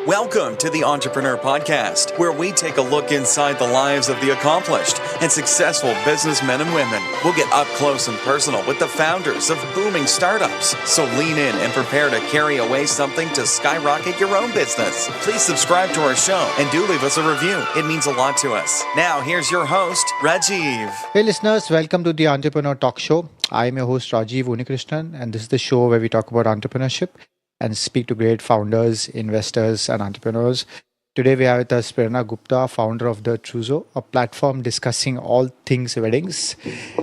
Welcome to the Entrepreneur Podcast, where we take a look inside the lives of the accomplished and successful businessmen and women. We'll get up close and personal with the founders of booming startups. So lean in and prepare to carry away something to skyrocket your own business. Please subscribe to our show and do leave us a review. It means a lot to us. Now, here's your host, Rajiv. Hey listeners, welcome to the Entrepreneur Talk Show. I'm your host Rajiv Unikrishnan, and this is the show where we talk about entrepreneurship and speak to great founders, investors, and entrepreneurs. Today we have with us Prerna Gupta, founder of The Trousseau, a platform discussing all things weddings.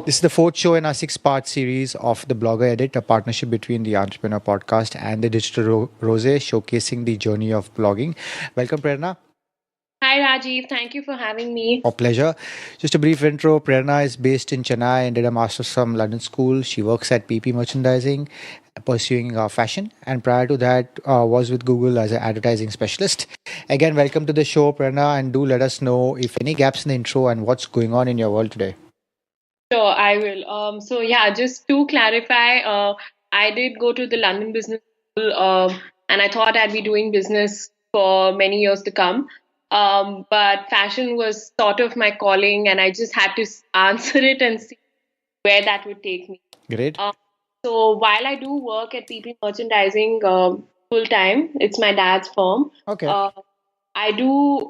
This is the fourth show in our six-part series of The Blogger Edit, a partnership between the Entrepreneur Podcast and the Digital Rose, showcasing the journey of blogging. Welcome, Prerna. Hi Rajiv, thank you for having me. Our pleasure. Just a brief intro. Prerna is based in Chennai and did a master's from London School. She works at PP Merchandising, pursuing fashion, and prior to that was with Google as an advertising specialist. Again, welcome to the show, Prerna, and do let us know if any gaps in the intro and what's going on in your world today. Sure, I will. Just to clarify, I did go to the London Business School, and I thought I'd be doing business for many years to come. But fashion was sort of my calling, and I just had to answer it and see where that would take me. Great. So while I do work at PP Merchandising full time, it's my dad's firm. Okay. I do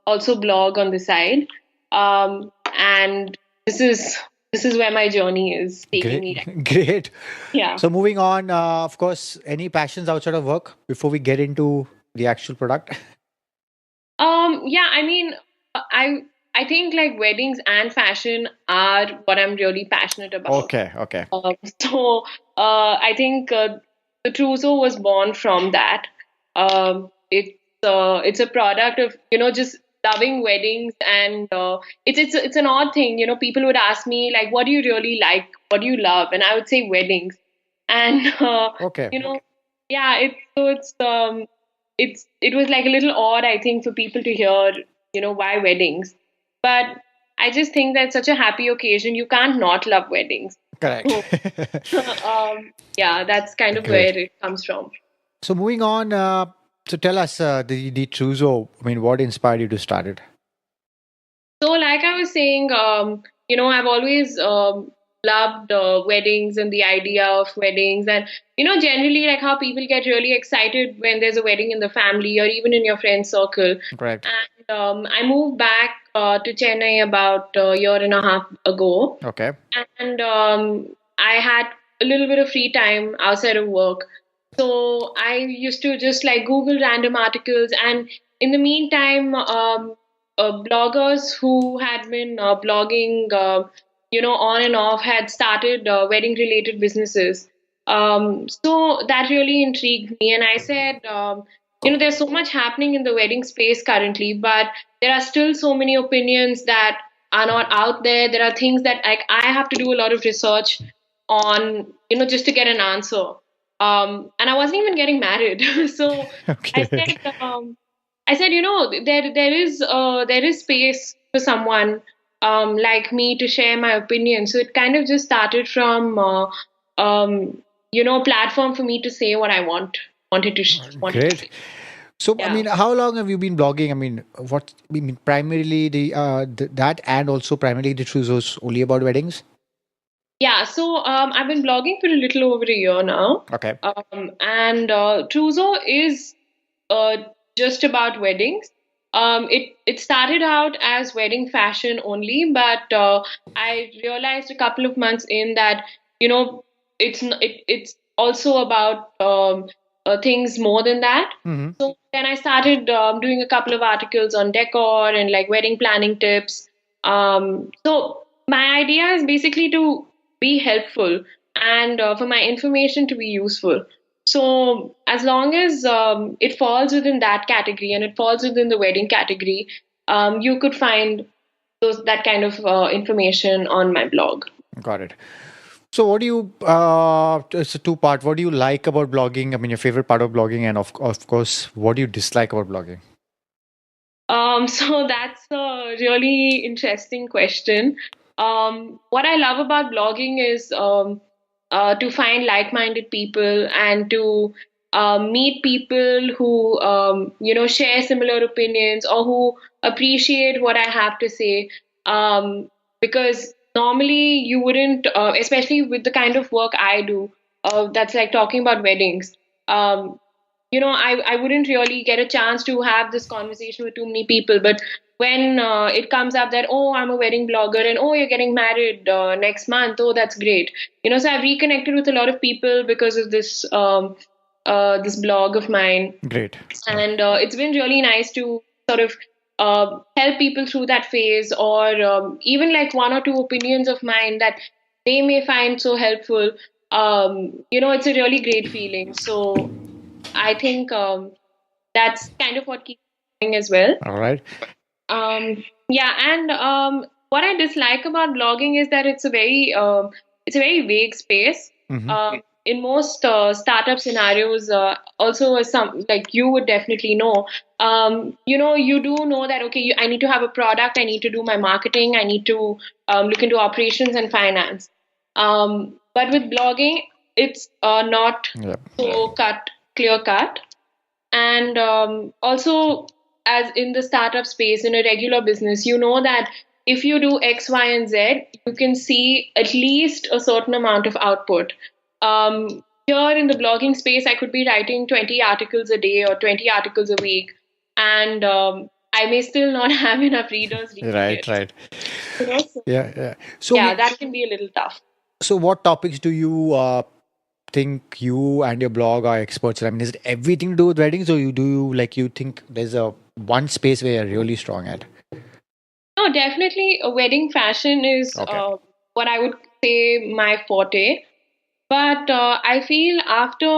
also blog on the side, and this is where my journey is taking me. Great. Yeah. So moving on, of course, any passions outside of work before we get into the actual product? I think like weddings and fashion are what I'm really passionate about. Okay. I think the Trousseau was born from that. It's a product of just loving weddings, and it's an odd thing. People would ask me like, what do you really like? What do you love? And I would say weddings. And it was like a little odd, I think, for people to hear, why weddings. But I just think that's such a happy occasion. You can't not love weddings. Correct. That's kind of Great. where it comes from. So moving on, so tell us the Trousseau. I mean, what inspired you to start it? So like I was saying, I've always loved weddings and the idea of weddings, and generally like how people get really excited when there's a wedding in the family or even in your friend circle. Correct. And I moved back to Chennai about a year and a half ago. Okay. And I had a little bit of free time outside of work. So I used to just like Google random articles. And in the meantime, bloggers who had been blogging, on and off had started wedding related businesses. So that really intrigued me. And I said, there's so much happening in the wedding space currently, but there are still so many opinions that are not out there. There are things that I have to do a lot of research on, just to get an answer. And I wasn't even getting married. So Okay. I said, there is space for someone like me to share my opinion. So it kind of just started from, a platform for me to say what I wanted to say. Great. So, I Yeah. mean, how long have you been blogging? I mean, primarily that and also primarily the Trousseau's only about weddings? Yeah, so I've been blogging for a little over a year now. Okay. And Trousseau is just about weddings. It started out as wedding fashion only, but I realized a couple of months in that it's also about things more than that. Mm-hmm. So then I started doing a couple of articles on decor and like wedding planning tips. So my idea is basically to be helpful and for my information to be useful. So as long as it falls within that category and it falls within the wedding category, you could find that kind of information on my blog. Got it. So what do you, it's a two-part. What do you like about blogging? I mean, your favorite part of blogging, and of course, what do you dislike about blogging? So that's a really interesting question. What I love about blogging is to find like-minded people and to meet people who share similar opinions or who appreciate what I have to say. Because normally you wouldn't, especially with the kind of work I do, that's like talking about weddings. I wouldn't really get a chance to have this conversation with too many people. But when it comes up that, oh, I'm a wedding blogger and oh, you're getting married next month, oh, that's great. So I've reconnected with a lot of people because of this blog of mine. Great. And it's been really nice to sort of help people through that phase, or even like one or two opinions of mine that they may find so helpful. It's a really great feeling. So I think that's kind of what keeps me going as well. All right. Yeah, and what I dislike about blogging is that it's a very vague space. In most startup scenarios, also as some like you would definitely know, you do know that okay, I need to have a product, I need to do my marketing, I need to look into operations and finance. But with blogging, it's not Yeah. so clear cut. And also, as in the startup space, in a regular business, you know that if you do X, Y, and Z, you can see at least a certain amount of output. Here in the blogging space, I could be writing 20 articles a day or 20 articles a week, and I may still not have enough readers reading Right. it. Right. So, Yeah. Yeah. So, yeah, that can be a little tough. so what topics do you think you and your blog are experts in? I mean, is it everything to do with weddings, or you think there's a one space where you're really strong at? No, definitely, wedding fashion is Okay. what I would say my forte. But I feel after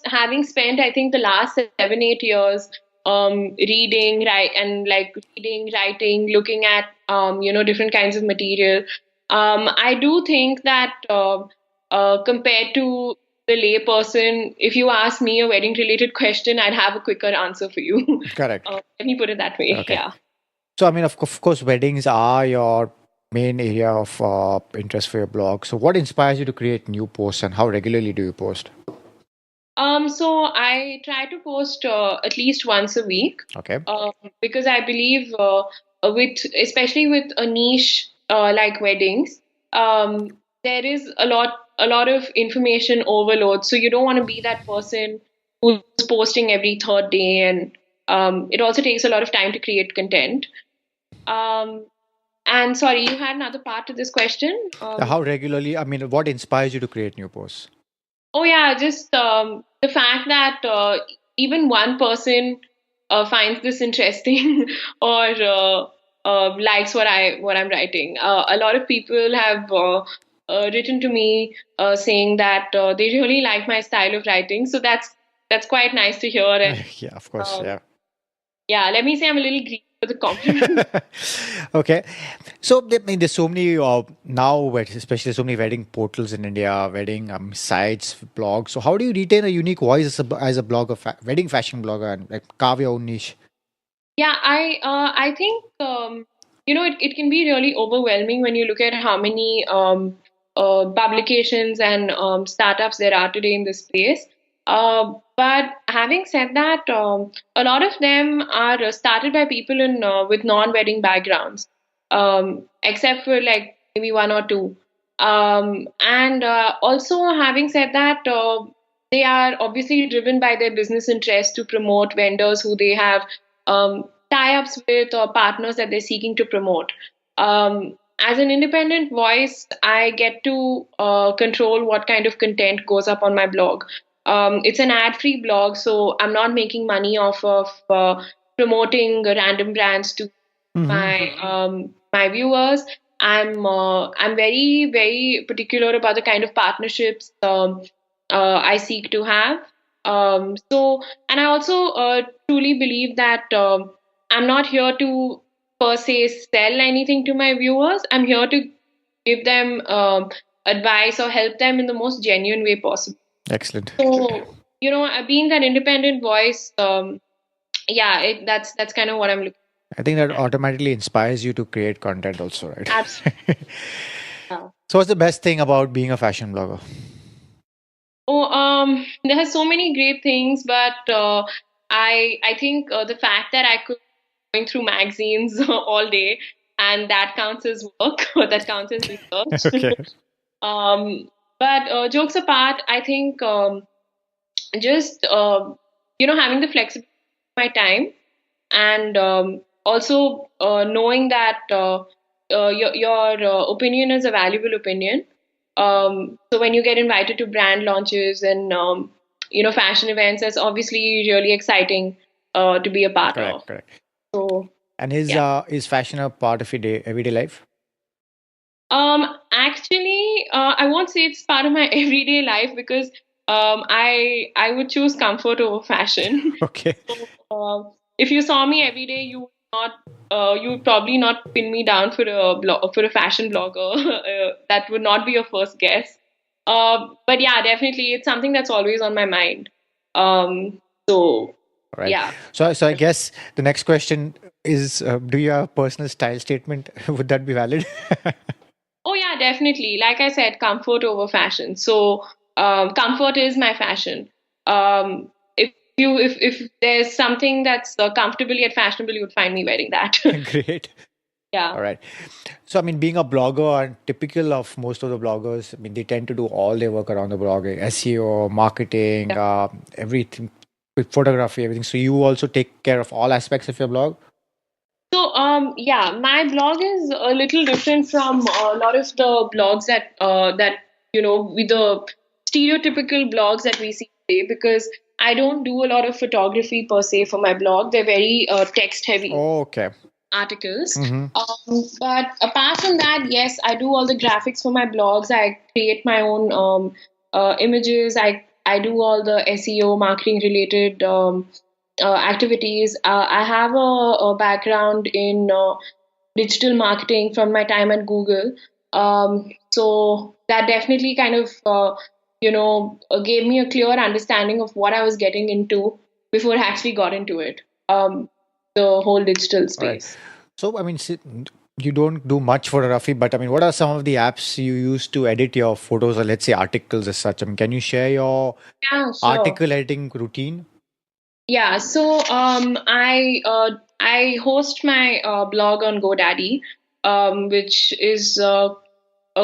having spent, I think, the last 7, 8 years reading, reading, writing, looking at different kinds of material, I do think that compared to the layperson, if you ask me a wedding related question, I'd have a quicker answer for you. Correct. Let me put it that way. Okay. Yeah. So, I mean, of course, weddings are your main area of interest for your blog. So, what inspires you to create new posts, and how regularly do you post? So I try to post at least once a week, Okay. because I believe especially with a niche like weddings, there is a lot of information overload. So you don't want to be that person who's posting every third day, and it also takes a lot of time to create content. Um, and sorry, you had another part to this question. How regularly? I mean, what inspires you to create new posts? Oh yeah, just the fact that even one person finds this interesting or likes what I'm writing. A lot of people have written to me saying that they really like my style of writing. So that's quite nice to hear. And Yeah, of course. um, Yeah. yeah, let me say I'm a little greedy for the compliment. Okay. So, I mean, there's so many especially so many wedding portals in India, wedding sites, blogs. So, how do you retain a unique voice as a blogger, wedding fashion blogger, and like carve your own niche? Yeah, I think it can be really overwhelming when you look at how many publications and startups there are today in this space. But having said that, a lot of them are started by people in with non-wedding backgrounds, except for like maybe one or two. And also, having said that, they are obviously driven by their business interest to promote vendors who they have tie-ups with or partners that they're seeking to promote. As an independent voice, I get to control what kind of content goes up on my blog. It's an ad-free blog, so I'm not making money off of promoting random brands to my viewers. I'm very very particular about the kind of partnerships I seek to have. And I also truly believe that I'm not here to per se sell anything to my viewers. I'm here to give them advice or help them in the most genuine way possible. Excellent. So, being that independent voice, yeah, that's kind of what I'm looking I think that automatically inspires you to create content, also, right? at. So, what's the best thing about being a fashion blogger? Oh, there are so many great things, but I think the fact that I could going through magazines all day, and that counts as work, that counts as research. Okay. But jokes apart, I think just having the flexibility of my time, and also knowing that your opinion is a valuable opinion. So when you get invited to brand launches and fashion events, that's obviously really exciting to be a part of. Correct, correct. So And yeah. is fashion a part of your everyday life? Actually, I won't say it's part of my everyday life because I would choose comfort over fashion. Okay. So, if you saw me every day, you would probably not pin me down for a fashion blogger. That would not be your first guess. But yeah, definitely, it's something that's always on my mind. So All right. yeah. So I guess the next question is, do you have a personal style statement? Would that be valid? Oh yeah, definitely. Like I said, comfort over fashion. So comfort is my fashion. If there's something that's comfortable yet fashionable, you would find me wearing that. Great. Yeah. All right. So, I mean, being a blogger, and typical of most of the bloggers, I mean, they tend to do all their work around the blogging, SEO, marketing, Yeah. everything, with photography, everything. So, you also take care of all aspects of your blog? So, yeah, my blog is a little different from a lot of the blogs with the stereotypical blogs that we see today, because I don't do a lot of photography per se for my blog. They're very text heavy Oh, okay. articles. Mm-hmm. But apart from that, yes, I do all the graphics for my blogs. I create my own images. I do all the SEO marketing related activities. I have a background in digital marketing from my time at Google. So that definitely kind of gave me a clear understanding of what I was getting into before I actually got into it. The whole digital All right. space. So, I mean, you don't do much photography, but I mean, what are some of the apps you use to edit your photos or let's say articles as such? I mean, can you share your Yeah, sure. article editing routine? Yeah, so I host my blog on GoDaddy, which is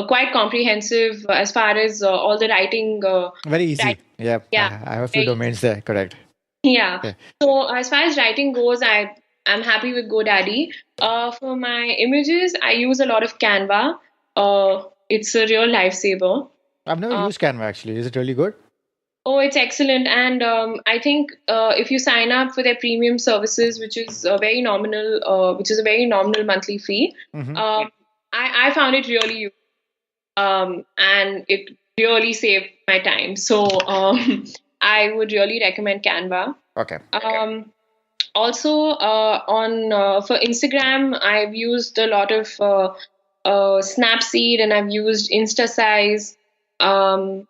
quite comprehensive as far as all the writing. Very Writing, easy. Yeah, yeah, I have a few very domains there. Correct. yeah. Okay. So as far as writing goes, I'm happy with GoDaddy. For my images, I use a lot of Canva. It's a real lifesaver. I've never Uh, used Canva actually. Is it really good? Oh, it's excellent. And I think if you sign up for their premium services, which is a very nominal monthly fee, Mm-hmm. I found it really useful, and it really saved my time. So I would really recommend Canva. Okay. Um, Also, on for Instagram, I've used a lot of Snapseed, and I've used InstaSize. And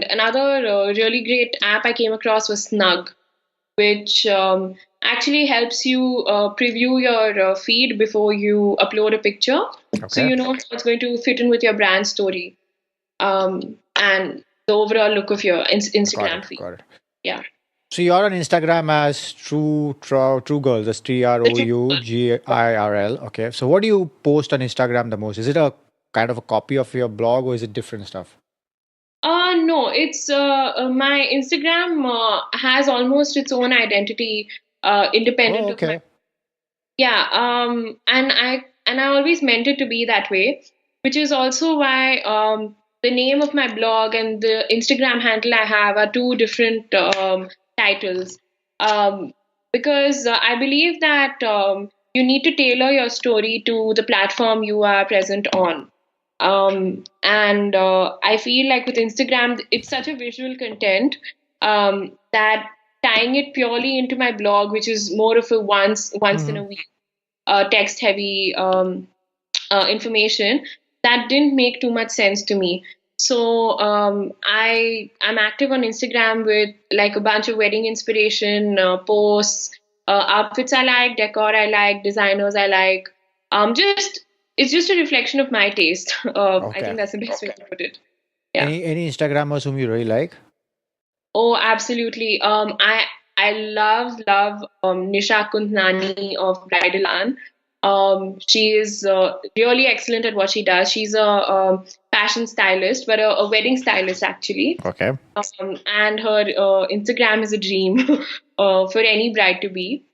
another really great app I came across was Snug, which actually helps you preview your feed before you upload a picture, so Okay. you know how it's going to fit in with your brand story, and the overall look of your Got Instagram it. feed. Got it. Yeah. So you're on Instagram as True Girl. That's TROUGIRL. Okay. So what do you post on Instagram the most? Is it a kind of a copy of your blog or is it different stuff? No, it's my Instagram has almost its own identity, Oh, independent of my. okay. Yeah. And I always meant it to be that way, which is also why the name of my blog and the Instagram handle I have are two different titles. Um, because I believe that you need to tailor your story to the platform you are present on. And I feel like with Instagram, it's such a visual content that tying it purely into my blog, which is more of a once in Mm-hmm. a week text heavy information, that didn't make too much sense to me. So I'm active on Instagram with like a bunch of wedding inspiration posts, outfits I like, decor I like, designers I like. Just it's just a reflection of my taste. I Okay. think that's the best way to put it. Yeah. Any Instagrammers whom you really like? Oh, absolutely. I love Nisha Kundnani of Bridal Ann. She is really excellent at what she does. She's a fashion stylist, but a wedding stylist actually. Okay. And her Instagram is a dream for any bride to be.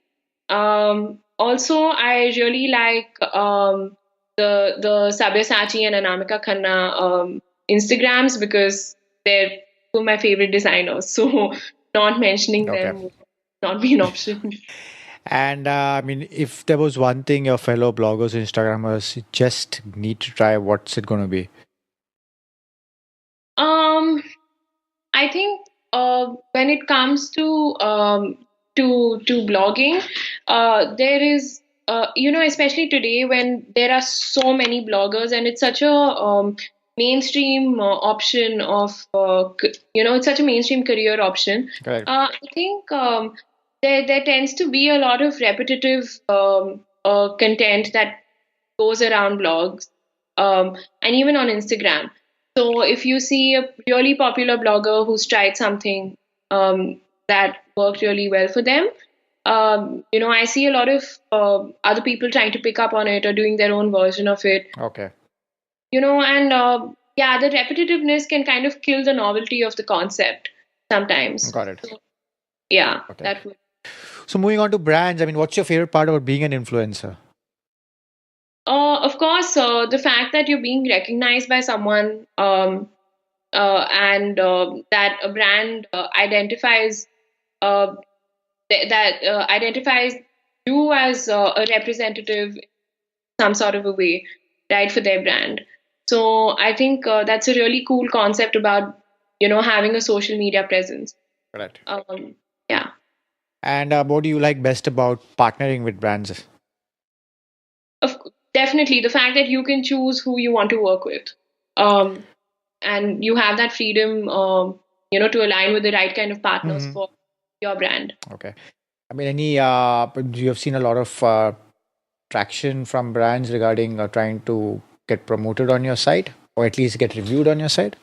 Also, I really like the Sabyasachi and Anamika Khanna Instagrams because they're two of my favorite designers. So not mentioning Okay. them would not be an option. And I mean, if there was one thing your fellow bloggers, Instagrammers just need to try, what's it going to be? Um, I think when it comes to blogging, there is especially today when there are so many bloggers and it's such a mainstream option of it's such a mainstream career option. Correct. I think there tends to be a lot of repetitive content that goes around blogs and even on Instagram. So if you see a really popular blogger who's tried something that worked really well for them, I see a lot of other people trying to pick up on it or doing their own version of it. Okay. And yeah, the repetitiveness can kind of kill the novelty of the concept sometimes. Got it. So, yeah, Okay. that would. So moving on to brands, I mean, what's your favorite part about being an influencer? Of course, the fact that you're being recognized by someone and that a brand identifies you as a representative in some sort of a way, right, for their brand. So I think that's a really cool concept about having a social media presence. Correct. Yeah. And what do you like best about partnering with brands? Definitely the fact that you can choose who you want to work with, and you have that freedom, to align with the right kind of partners Mhm. for your brand. Okay. I mean, you have seen a lot of traction from brands regarding trying to get promoted on your site or at least get reviewed on your site?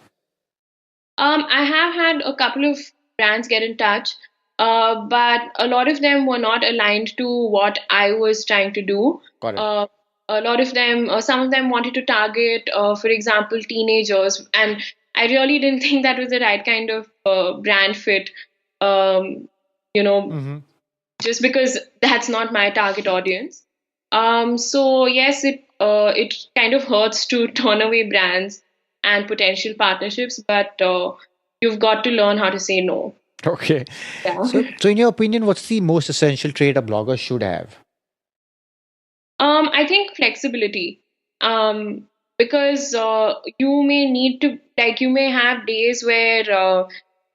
I have had a couple of brands get in touch, but a lot of them were not aligned to what I was trying to do. Got it. A lot of them, some of them wanted to target, for example, teenagers, and I really didn't think that was the right kind of brand fit. Um, Mhm. just because that's not my target audience. So yes, it kind of hurts to turn away brands and potential partnerships, but you've got to learn how to say no. Okay. Yeah. So in your opinion, what's the most essential trait a blogger should have? I think flexibility. Because you may need to, like, you may have days where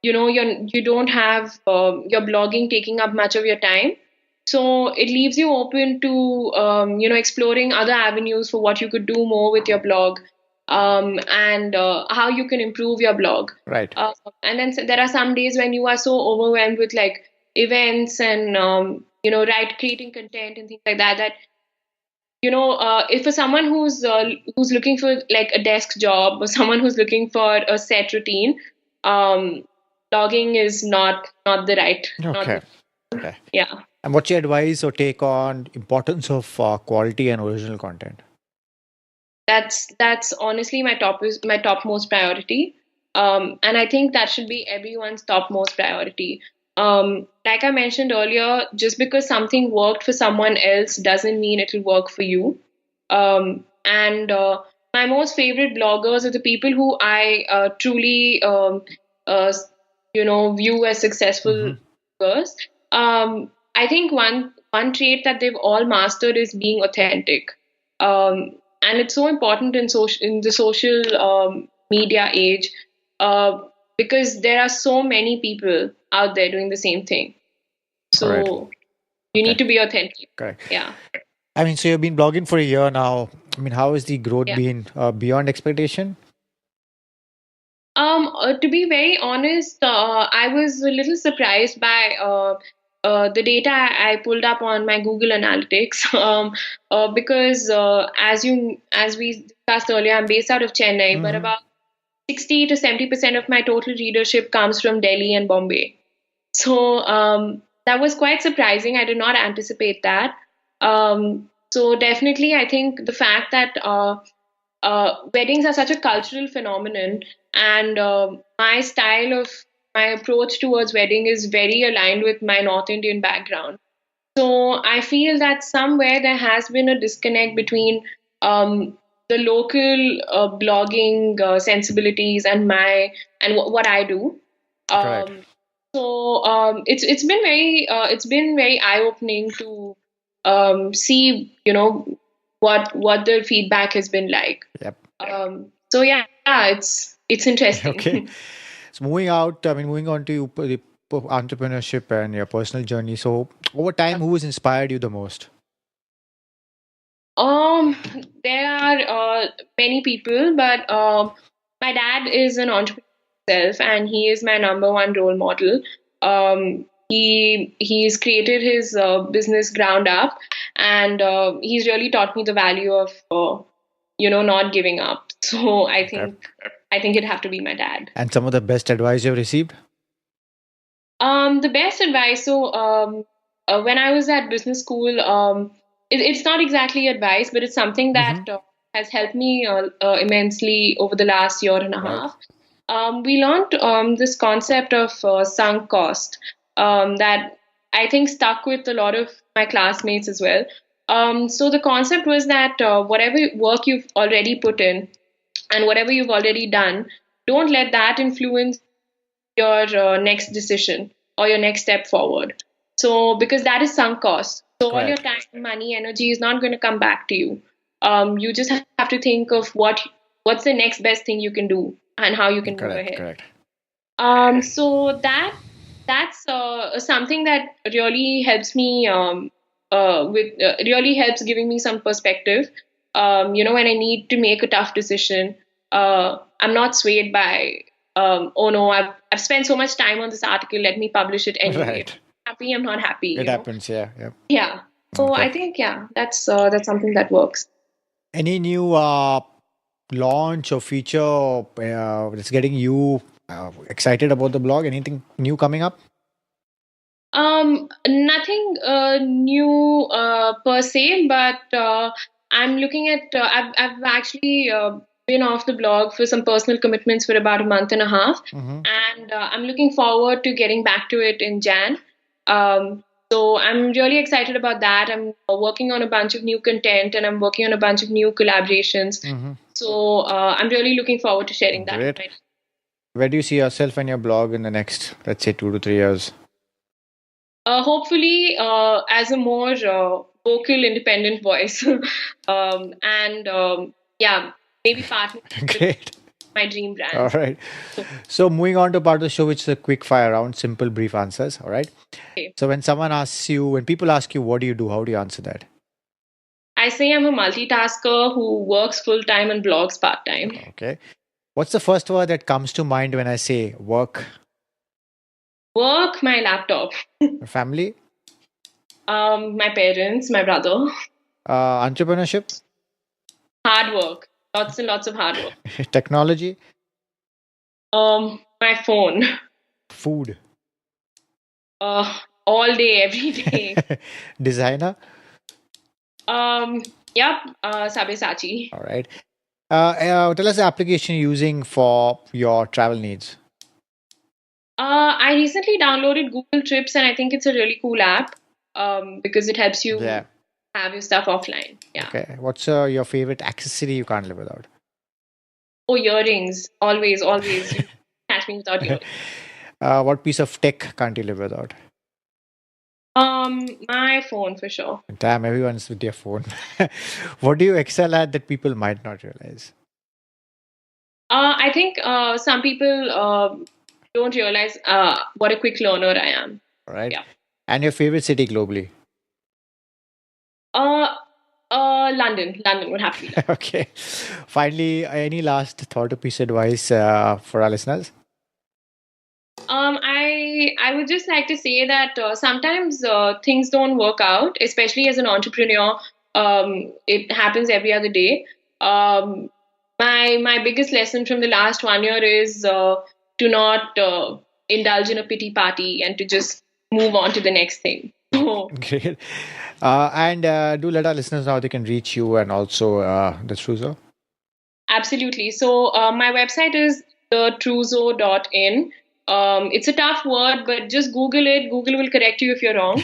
you don't have your blogging taking up much of your time, so it leaves you open to exploring other avenues for what you could do more with your blog, and how you can improve your blog. Right. And then there are some days when you are so overwhelmed with like events and creating content and things like that if for someone who's looking for like a desk job or someone who's looking for a set routine, um, blogging is not the right. Okay. Okay. Yeah, And what's your advice or take on importance of quality and original content? that's honestly my topmost priority, and I think that should be everyone's topmost priority. Like I mentioned earlier, just because something worked for someone else doesn't mean it'll work for you. And my most favorite bloggers are the people who I truly, uh, view as successful Mhm. bloggers. I think one trait that they've all mastered is being authentic, and it's so important in the social media age, uh, because there are so many people out there doing the same thing. Correct. So you need Okay. to be authentic. Correct. Yeah. I mean, so you've been blogging for a year now. I mean, how has the growth Yeah. been beyond expectation? To be very honest, I was a little surprised by the data I pulled up on my Google Analytics, because as we discussed earlier, I'm based out of Chennai, but Mhm. about 60 to 70% of my total readership comes from Delhi and Bombay. So that was quite surprising. I did not anticipate that. So definitely, I think the fact that weddings are such a cultural phenomenon, and my approach towards wedding is very aligned with my North Indian background. So I feel that somewhere there has been a disconnect between the local blogging sensibilities and what I do. Correct. So it's been very eye opening to see what the feedback has been like. Yep. So yeah, it's interesting. Okay. So moving on to the entrepreneurship and your personal journey. So over time, who has inspired you the most? Um, there are many people, but my dad is an entrepreneur himself, and he is my number one role model. He's created his business ground up, and he's really taught me the value of not giving up. So Okay. I think it'd have to be my dad. And some of the best advice you've received? The best advice. So, when I was at business school, it's not exactly advice, but it's something Mm-hmm. that has helped me immensely over the last year and a Right. half. We learned this concept of sunk cost that I think stuck with a lot of my classmates as well. So the concept was that whatever work you've already put in and whatever you've already done, don't let that influence your next decision or your next step forward. So, because that is sunk cost. So, all your Correct. time, money, energy is not going to come back to you. You just have to think of what's the next best thing you can do and how you can move Correct. ahead. Correct. So that's something that really helps me with really helps giving me some perspective. When I need to make a tough decision, I'm not swayed by oh no, I've spent so much time on this article. Let me publish it anyway. Right. Happy, I'm not happy. It happens. Yeah. Yeah. Yeah. So Okay. I think that's something that works. Any new launch or feature that's getting you excited about the blog? Anything new coming up? Nothing new per se, but I'm looking at. I've actually been off the blog for some personal commitments for about a month and a half, Mm-hmm. and I'm looking forward to getting back to it in Jan. So I'm really excited about that. I'm working on a bunch of new content, and I'm working on a bunch of new collaborations. Mm-hmm. So I'm really looking forward to sharing that. Great. Where do you see yourself and your blog in the next, let's say, 2 to 3 years? Hopefully, as a more vocal, independent voice, and yeah, maybe partner with Great. my dream All brand. right. So moving on to part of the show, which is a quick fire round, simple, brief answers. All right. Okay. So when people ask you, what do you do? How do you answer that? I say I'm a multitasker who works full time and blogs part time. Okay. What's the first word that comes to mind when I say work, Work, my laptop, family, my parents, my brother, entrepreneurship, hard work, lots and lots of hard work. technology, My phone, food, all day, every day. designer? Yep, Sabyasachi. All right. Tell us the application you're using for your travel needs. I recently downloaded Google Trips, and I think it's a really cool app because it helps you Yeah. have your stuff offline. Yeah. Okay. What's your favorite accessory you can't live without? Oh, earrings. Always, always. You catch me without earrings. What piece of tech can't you live without? My phone for sure. Damn, everyone's with their phone. What do you excel at that people might not realize? I think some people don't realize what a quick learner I am. All right. Yeah. And your favorite city globally? London. London would have to be that. Okay. Finally, any last thought or piece of advice for our listeners? I would just like to say that sometimes things don't work out, especially as an entrepreneur. It happens every other day. my biggest lesson from the last 1 year is to not indulge in a pity party and to just move on to the next thing. So, Great. And do let our listeners know how they can reach you and also the Truzo. absolutely. So my website is thetruzo.in. It's a tough word, but just Google it. Google will correct you if you're wrong.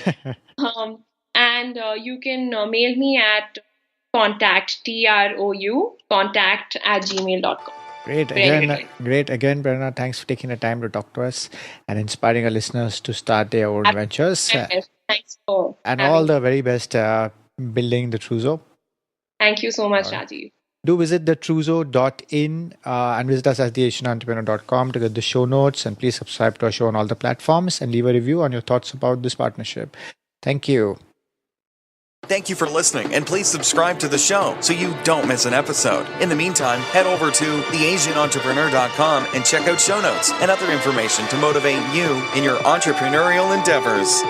And you can mail me at contact, contact@gmail.com. Great. For any Again, reply. great. Again, Prerna, thanks for taking the time to talk to us and inspiring our listeners to start their own ventures. Thanks for And having all me. the very best building the Truzo. Thank you so much, Rajiv. Do visit the Truzo.in and visit us at theasianentrepreneur.com to get the show notes. And please subscribe to our show on all the platforms and leave a review on your thoughts about this partnership. Thank you. Thank you for listening, and please subscribe to the show so you don't miss an episode. In the meantime, head over to theasianentrepreneur.com and check out show notes and other information to motivate you in your entrepreneurial endeavors.